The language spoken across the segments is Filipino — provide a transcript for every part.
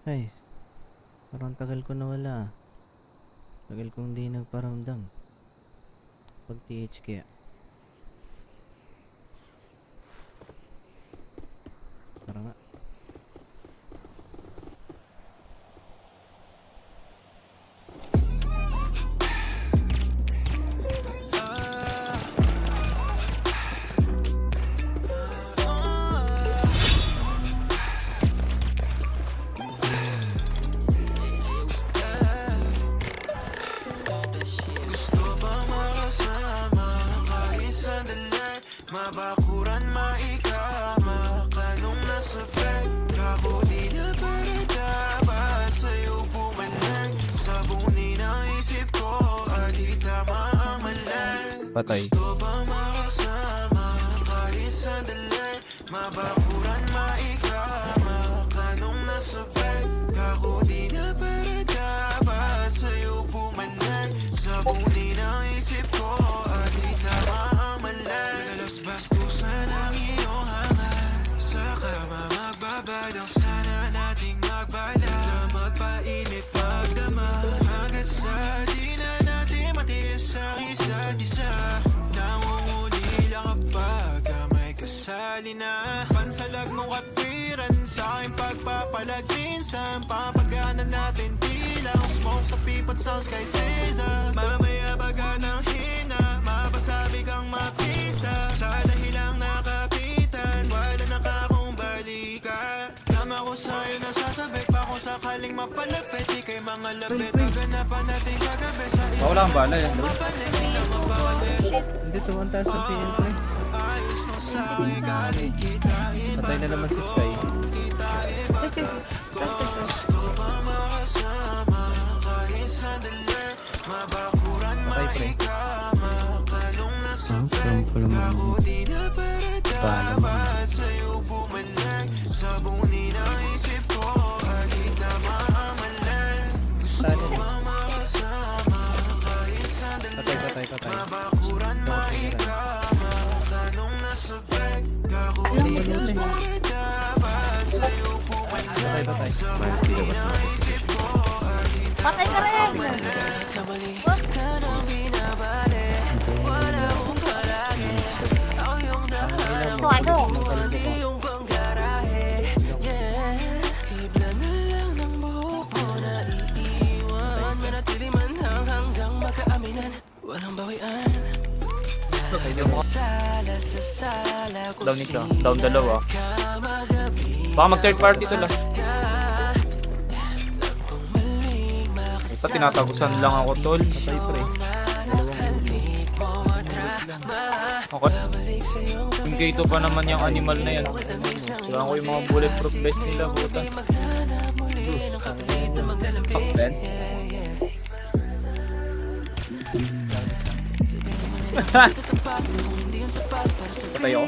Ay, parang tagal ko nawala. Tagal kong di nagparamdam. Pag TH kaya. Tara nga. Mabakuran maikama kanong nasa bed Kako di na parataba sa'yo pumalag Sabunin ang isip ko at di tama ang malag Patay. Gusto ba makasama kahit sandali Mabakuran maikama kanong nasa bed Kako di na parataba sa'yo pumalag Sabunin ang isip ko at di tama ang malag Bastusan ang iyong hangat Sa kama magbabadang sana nating magbala Na magpainit magdama Hanggat sa di na natin matiis ang isa't isa Nangungulila kapag may kasali na Pansalag mong katwiran sa aking pagpapalag Minsan papagana natin bilang smoke sa pipat sounds kay Caesar Mamaya baga ng hina Mapasabi kang mapisa Sa dahilang nakapitan Wala na kakong balikan Tama ko sa'yo nasasabik Pa kung sakaling mapalapit Di kay mga lapit Kaganapan natin kagabi Sa isang wala kang bala yan, bro. Hindi, tumantaas ng PN ko eh. Ayos na sa'yo galit kita Patay na naman si Sky. This is Gusto ba makasama kahit sandali Mabakuran maikama kanong nasa bed Kako di na parataba sa'yo pumalag Sabunin ang isip ko at di tama ang malag Gusto ba makasama kahit sandali Mabakuran maikama kanong nasa bed Kako di na parataba sa'yo pumalag Sabunin ang isip ko at di patay ka rin! kamali ka nang binabali Wala akong palagi Ako yung dahan Ito, ano? Hindi yung panggarahe Yeah Hibla na lang ng buhok mo na iiwan Manatili man hanggang magkaaminan Walang bawian Sala sa sala Down isa. Down dalawa. Baka mag third party to lang. Ito tinatagusan lang ako tol. Patay pre. Okay. Yung K2 pa naman yung animal na yan. Kailangan ko yung mga bulletproof vest nila buta. Fuck Ben. Patay ako.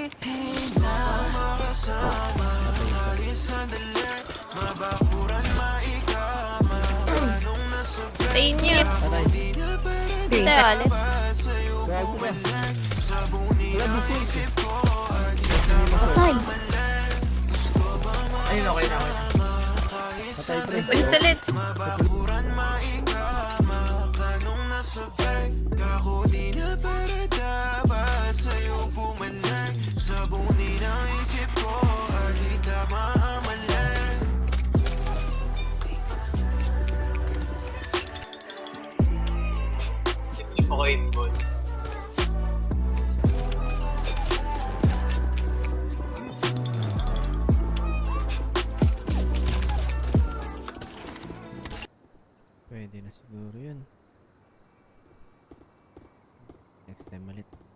Sa inyo. Hindi, alis. Patay. Ayun, okay na. Patay pre. Ulis ulit. Mabakuran maikama kanong nasa bed Kako di na parataba sa'yo pumalag Sabunin ang isip ko at di tama ang malag Okay, good. Pwede na siguro yun. Next time ulit.